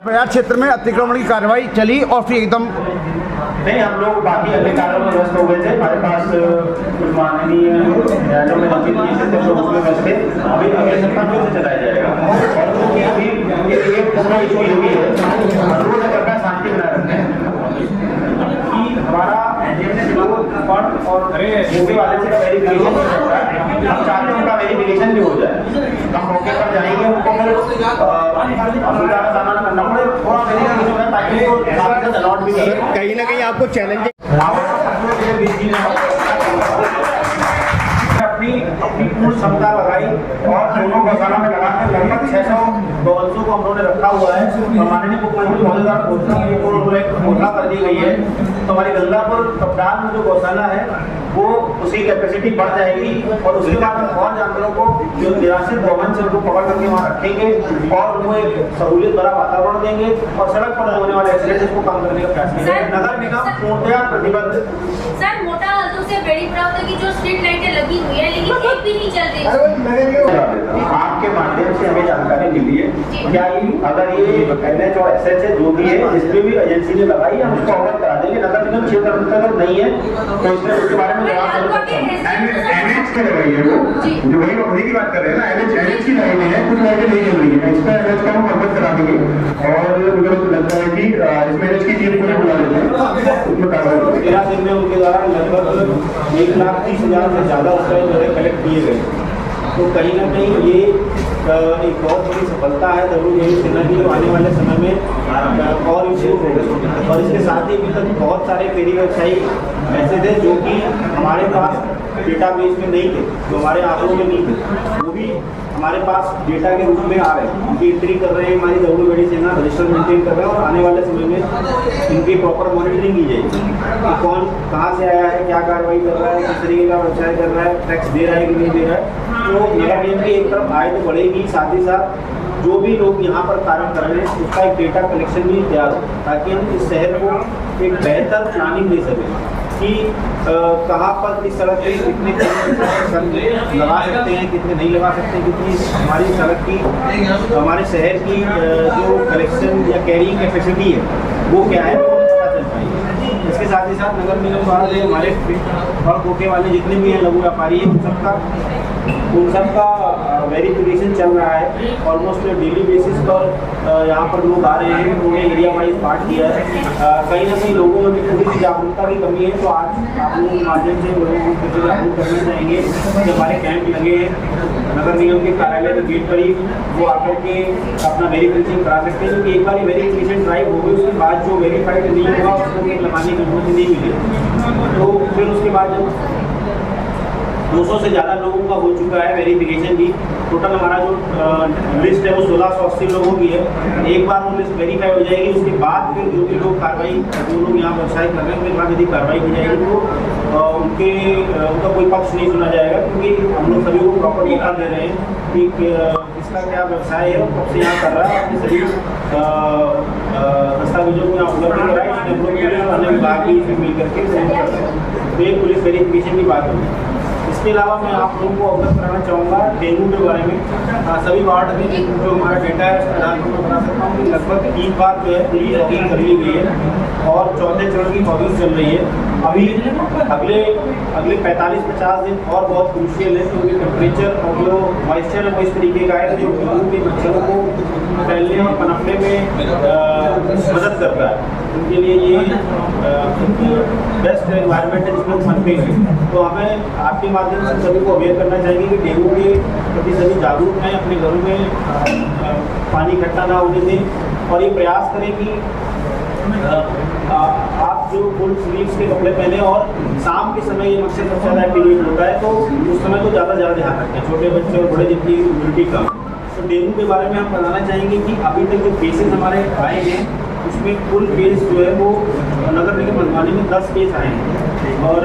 प्रयाग क्षेत्र में अतिक्रमण की कार्रवाई चली और फिर एकदम नहीं, हम लोग बाकी अन्य कार्यों में व्यस्त हो गए थे। हमारे पास कुछ माननीय न्यायालयों में लंबित केसेस थे, तो उसमें व्यस्त थे। अभी अगले सप्ताह फिर से चलाया जाएगा और क्योंकि अभी ये पूरा इशू ये भी है, रोज अगर का शांति बनाए रखते हैं कि हमारा फंड और मूवी वाले से वेरिफिकेशन नहीं होता है। हम चाहते हैं उनका वेरिफिकेशन भी हो जाए, हम मौके पर जाएंगे, उनको फिर असुविधा का सामना करना पड़े, थोड़ा वेरिफिकेशन है ताकि वो अलॉट भी करें। कहीं ना कहीं आपको चैलेंज अपनी पूर्ण क्षमता लगाई और दोनों गौशाला में लगाकर लगभग 600 गौवंशों को हम लोगों ने रखा हुआ है। माननीय मुख्यमंत्री महोदय द्वारा घोषणा कर दी गई है, तो हमारी गंगापुर कपड़ान में जो गौशाला है वो उसकी कैपेसिटी बढ़ जाएगी और उसके बाद और जानवरों को जो निराश्रित गौवंश उनको पकड़ करके वहाँ रखेंगे और उनको एक सहूलियत भरा वातावरण देंगे और सड़क पर होने वाले एक्सीडेंट को कम करने का प्रयास करेंगे। नगर निगम पूर्णतया प्रतिबद्ध। सर, मोटा हाथों से बेड़ी प्राप्त की जो स्ट्रीट लाइटें लगी हुई है लेकिन एक भी नहीं चल रही। आपके माध्यम से हमें जानकारी मिली है, क्या अगर ये NH और SH है जो भी है, जिसमें भी एजेंसी ने लगाई है, हम उसको अवगत करा देंगे। नगर निगम क्षेत्र अंतर्गत नहीं है तो इसमें उसके बारे में NH की लगाई है वो, जो वही की बात कर रहे हैं ना, NH की लाइनें हैं, कुछ लाइनें नहीं चल रही है, इसका NH का हम अवगत करा देंगे और मुझे लगता है कि इसमें NH की टीम को बुला लेते हैं, उसमें कार्रवाई। 13 दिन में उनके द्वारा लगभग 1,30,000 से ज़्यादा रुपये जो है कलेक्ट किए गए। तो कहीं ना कहीं ये एक बहुत बड़ी सफलता है WDV सेना की, जो आने वाले समय में और इम्प्रूव होगी। और इसके साथ ही अभी तक बहुत सारे फेरी व्यवसायी ऐसे थे जो कि हमारे पास डेटाबेस में नहीं थे, जो हमारे आंकड़ों में नहीं थे, वो भी हमारे पास डेटा के रूप में आ रहे हैं, उनकी एंट्री कर रहे हैं। हमारी WDV सेना रजिस्टर मेंटेन कर रहे हैं और आने वाले समय में इनकी प्रॉपर मॉनिटरिंग की जाएगी कि कौन कहाँ से आया है, क्या कार्रवाई कर रहा है, किस तरीके का व्यवसाय कर रहा है, टैक्स दे रहा है कि नहीं दे रहा है। तो नगर निगम की एक तरफ आय तो बढ़ेगी, साथ ही साथ जो भी लोग यहाँ पर कार्य कर रहे हैं उसका एक डेटा कलेक्शन भी तैयार हो, ताकि हम इस शहर को एक बेहतर प्लानिंग दे सकें कि कहाँ पर किस सड़क पे कितने लगा सकते हैं, कितने नहीं लगा सकते हैं, कितनी हमारी सड़क की, हमारे शहर की जो कलेक्शन या कैरिंग कैपेसिटी है वो क्या है, वो पता चल पाएगी। इसके साथ ही साथ नगर निगम द्वारा जो हमारे और कोके वाले जितने भी हैं लघु व्यापारी हैं उन सबका वेरिफिकेशन चल रहा है। ऑलमोस्ट डेली बेसिस पर यहाँ पर लोग आ रहे हैं, उन्होंने एरिया वाइज पार्ट किया है। कहीं ना कहीं लोगों में भी थोड़ी सी जागरूकता की कमी है, तो आज आप लोगों के माध्यम से लोगों को कुछ जागरूक करना चाहेंगे कि हमारे कैंप लगे हैं नगर निगम के कार्यालय के गेट पर ही, वो आकर के अपना वेरिफिकेशन करा सकते हैं। क्योंकि एक बार वेरिफिकेशन ड्राइव हो गई, उसके बाद जो वेरीफाइड नहीं होगा उसको लगाने की अनुमति नहीं मिलेगी। तो फिर उसके बाद जब 200 से ज़्यादा लोगों का हो चुका है वेरिफिकेशन की, टोटल हमारा जो लिस्ट है वो 1680 लोगों की है। एक बार वो लिस्ट वेरीफाई हो जाएगी, उसके बाद फिर जो भी लोग कार्रवाई, जो लोग यहाँ व्यवसाय कर रहे हैं उनके बाद यदि कार्रवाई की जाएगी तो उनका कोई पक्ष नहीं सुना जाएगा, क्योंकि हम लोग सभी को प्रॉपर डेटा दे रहे हैं कि किसका क्या व्यवसाय है और कब से यहाँ कर रहा है। अपने सभी दस्तावेजों को यहाँ उपलब्ध कराए, इसमें हम लोग अन्य विभाग भी इसमें मिल करके कर रहे हैं। तो ये पुलिस वेरिफिकेशन की बात होगी। इसके अलावा मैं आप लोगों को अवगत कराना चाहूँगा डेंगू के बारे में। सभी वार्ड में जो हमारा डेटा है उसका आधार पर बता सकता हूँ कि लगभग 3 बार जो है पूरी लॉगिंग कर ली गई है और चौथे चरण की लॉगिंग चल रही है। अभी अगले 45-50 दिन और बहुत क्रूशियल है, क्योंकि टेम्परेचर और जो मॉइस्चर है वो इस तरीके का है जो डेंगू के मच्छरों को फैलने और पनपने में मदद करता है। उनके लिए ये बेस्ट एनवायरनमेंट है जिसमें बनते हैं। तो हमें आपके माध्यम से सभी को अवेयर करना चाहिए कि डेंगू के प्रति सभी जागरूक हैं, अपने घरों में पानी इकट्ठा ना होने दें और ये प्रयास करें कि आप जो फुल स्लीव्स के कपड़े पहने और शाम के समय ये मच्छर सबसे ज़्यादा एक्टिवेट होता है, तो उस समय तो ज़्यादा ध्यान रखें, छोटे बच्चे और बड़े जिनकी इम्यूनिटी कम। तो डेंगू के बारे में हम बताना चाहेंगे कि अभी तक जो केसेस हमारे आए हैं उसमें कुल केस जो है वो नगर निगम मधुबनी में 10 केस आए हैं और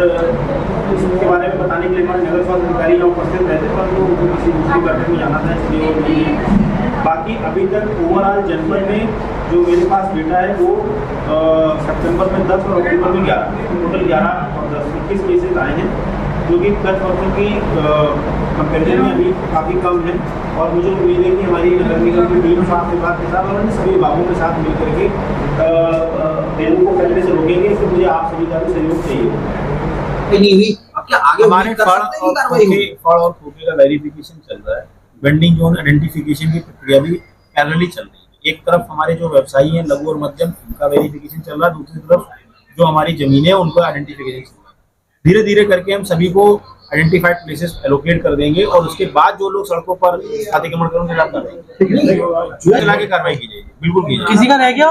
इसके बारे में बताने के लिए हमारे नगर स्वास्थ्य अधिकारी यहाँ उपस्थित रहते, परंतु उनको किसी दूसरी बैठक में जाना था इसलिए वो नहीं है। बाकी अभी तक ओवरऑल जनवरी में जो मेरे पास डेटा है वो सितंबर में 10 और अक्टूबर में 11, टोटल 11 और 10 21 केसेस आए हैं, जो कि गत वर्षों की कंपेरिजन में अभी काफ़ी कम है। और मुझे उम्मीद है कि हमारी नगर निगम की टीम स्वास्थ्य विभाग के साथ और अन्य सभी विभागों के साथ मिलकर के डेंगू को फैलने से रोकेंगे। इसमें मुझे आप सभी का भी सहयोग चाहिए। नहीं हुई, अब क्या आगे हमारे कर सकते हैं कार्रवाई होगी? फड़ और खोखे का वेरिफिकेशन चल रहा है। वेंडिंग जोन आइडेंटिफिकेशन की प्रक्रिया भी पैरेलली चल रही है। एक तरफ हमारे जो व्यवसायी हैं लघु और मध्यम, उनका वेरिफिकेशन चल रहा है, दूसरी तरफ जो हमारी जमीनें हैं उनका आइडेंटिफिकेशन चल रहा है। धीरे धीरे करके हम सभी को आइडेंटिफाइड प्लेसेस एलोकेट कर देंगे और उसके बाद जो लोग सड़कों पर अतिक्रमण करेंगे उनके खिलाफ कार्रवाई की जाएगी। बिल्कुल की जाएगी। किसी का रह गया